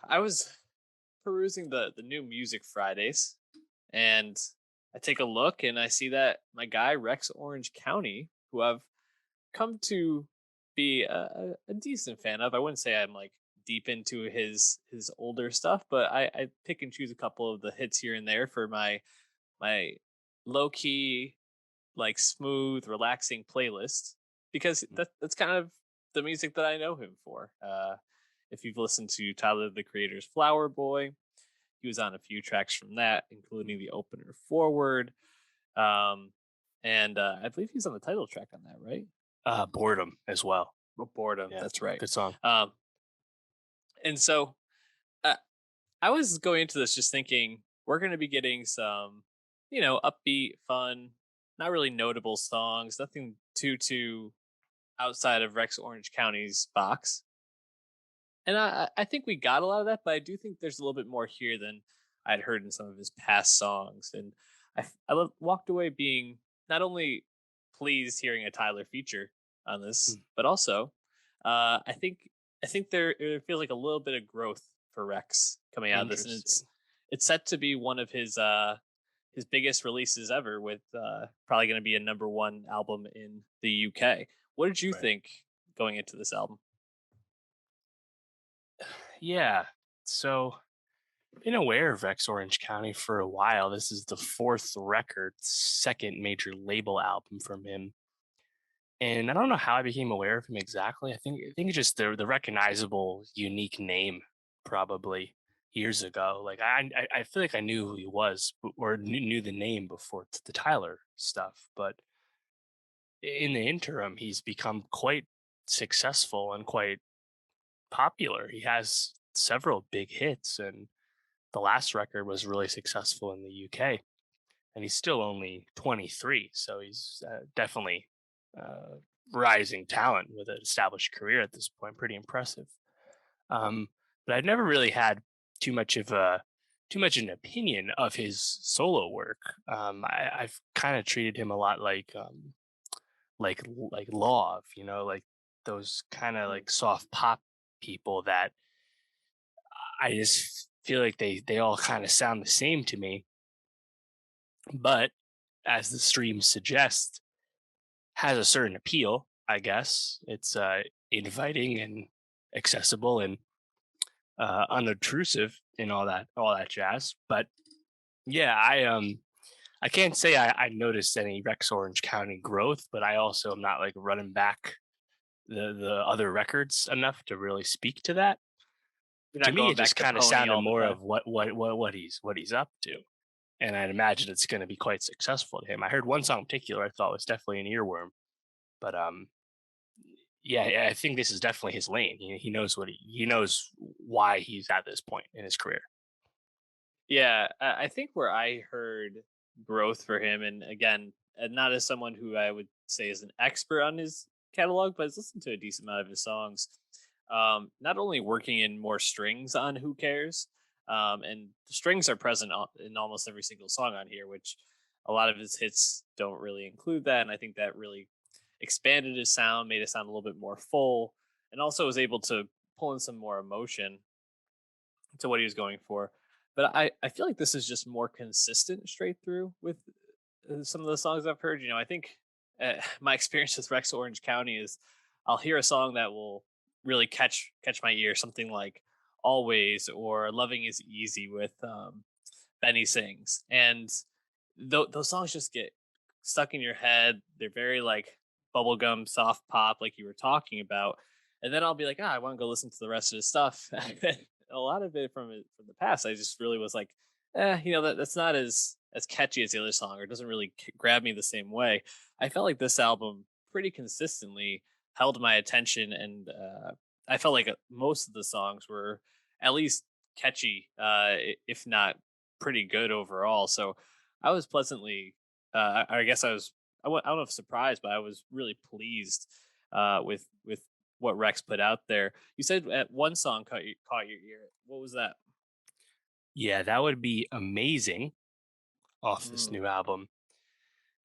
I was perusing the new Music Fridays, and I take a look and I see that my guy Rex Orange County, who I've come to be a decent fan of. I wouldn't say I'm like deep into his older stuff, but I pick and choose a couple of the hits here and there for my low key, like smooth, relaxing playlist because that's kind of the music that I know him for. If you've listened to Tyler the Creator's Flower Boy, he was on a few tracks from that, including the opener Forward. Um, and I believe he's on the title track on that, right? Boredom as well. Boredom. Yeah, That's right. good song. Um, and so uh, I was going into this just thinking we're going to be getting some, upbeat, fun, not really notable songs, nothing too outside of Rex Orange County's box. And I think we got a lot of that, but I do think there's a little bit more here than I'd heard in some of his past songs. And walked away being not only pleased hearing a Tyler feature on this, Mm, but also I think there feels like a little bit of growth for Rex coming out of this, and interesting. it's set to be one of his biggest releases ever, with probably going to be a number one album in the UK. What did you Right. think going into this album? Yeah. So, been aware of Rex Orange County for a while. This is the fourth record, second major label album from him. And I don't know how I became aware of him exactly. I think it's just the recognizable, unique name, probably years ago. Like I feel like I knew who he was, or knew the name before the Tyler stuff. But in the interim, he's become quite successful and quite popular. He has several big hits, and the last record was really successful in the UK. And he's still only 23, so he's definitely uh, rising talent with an established career at this point. Pretty impressive. Um, but I've never really had too much of a too much an opinion of his solo work. I've kind of treated him a lot like Love, like those kind of Mm. like soft pop people that I just feel like they all kind of sound the same to me. But as the stream suggests, has a certain appeal, I guess. It's inviting and accessible and unobtrusive and all that jazz. But yeah, I can't say I noticed any Rex Orange County growth, but I also am not like running back the other records enough to really speak to that. You're To not me, going it just back to kind of Pony sounded all the more time. of what he's up to, and I'd imagine it's going to be quite successful to him. I heard one song in particular I thought was definitely an earworm, but yeah, I think this is definitely his lane. He knows he knows why he's at this point in his career. Yeah, I think where I heard growth for him, and again, not as someone who I would say is an expert on his catalog, but has listened to a decent amount of his songs. Not only working in more strings on Who Cares, and the strings are present in almost every single song on here, which a lot of his hits don't really include that. And I think that really expanded his sound, made it sound a little bit more full, and also was able to pull in some more emotion to what he was going for. But I feel like this is just more consistent straight through with some of the songs I've heard. I think my experience with Rex Orange County is I'll hear a song that will really catch my ear, something like Always or Loving is Easy with Benny Sings. And those songs just get stuck in your head. They're very like bubblegum soft pop, like you were talking about. And then I'll be like, I want to go listen to the rest of his stuff. A lot of it from the past, I just really was like, that's not as catchy as the other song, or doesn't really grab me the same way. I felt like this album pretty consistently held my attention, and I felt like most of the songs were at least catchy, if not pretty good overall. So I was pleasantly, I guess I don't know if surprised, but I was really pleased with what Rex put out there. You said at one song caught your ear. What was that? Yeah, that would be amazing off this Mm. new album.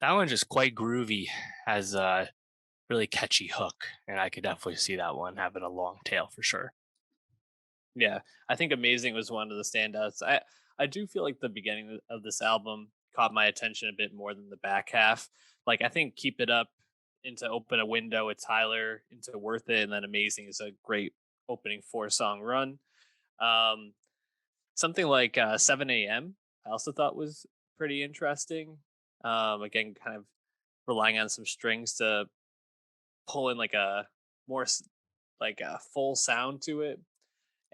That one's just quite groovy, has a really catchy hook, and I could definitely see that one having a long tail for sure. Yeah, I think "Amazing" was one of the standouts. I do feel like the beginning of this album caught my attention a bit more than the back half. Like I think "Keep It Up," into "Open a Window" with Tyler, into "Worth It," and then "Amazing" is a great opening four-song run. Um, Something like 7 a.m. I also thought was pretty interesting. Again, kind of relying on some strings to pull in like a more like a full sound to it,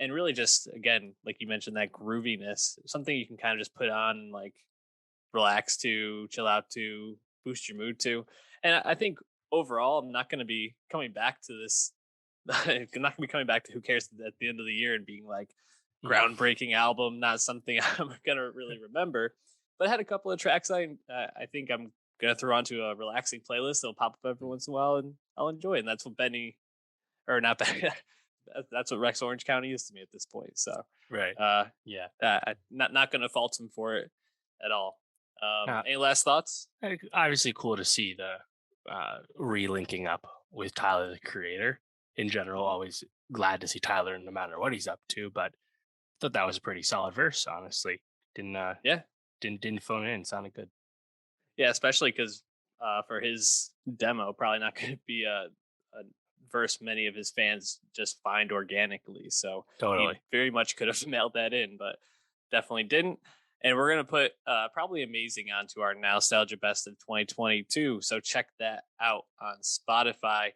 and really just again, like you mentioned, that grooviness, something you can kind of just put on and like relax to, chill out to, boost your mood to. And I think overall, I'm not going to be coming back to this. I'm not going to be coming back to Who Cares at the end of the year and being like Mm. groundbreaking album, not something I'm going to really remember. But I had a couple of tracks I think I'm going to throw onto a relaxing playlist. They'll pop up every once in a while and I'll enjoy it. And that's what Benny, or not Benny, that's what Rex Orange County is to me at this point. So, Right. uh, Yeah. not going to fault him for it at all. Uh, Any last thoughts? Obviously, cool to see the relinking up with Tyler the Creator. In general, Mhm. always glad to see Tyler no matter what he's up to. But thought that was a pretty solid verse, honestly. Didn't uh Yeah, didn't phone it in. Sounded good. yeah, especially because for his demo, probably not going to be a verse many of his fans just find organically. So he Totally. very much could have mailed that in, but definitely didn't. And we're going to put probably "Amazing" onto our Nostalgia Best of 2022. So check that out on Spotify.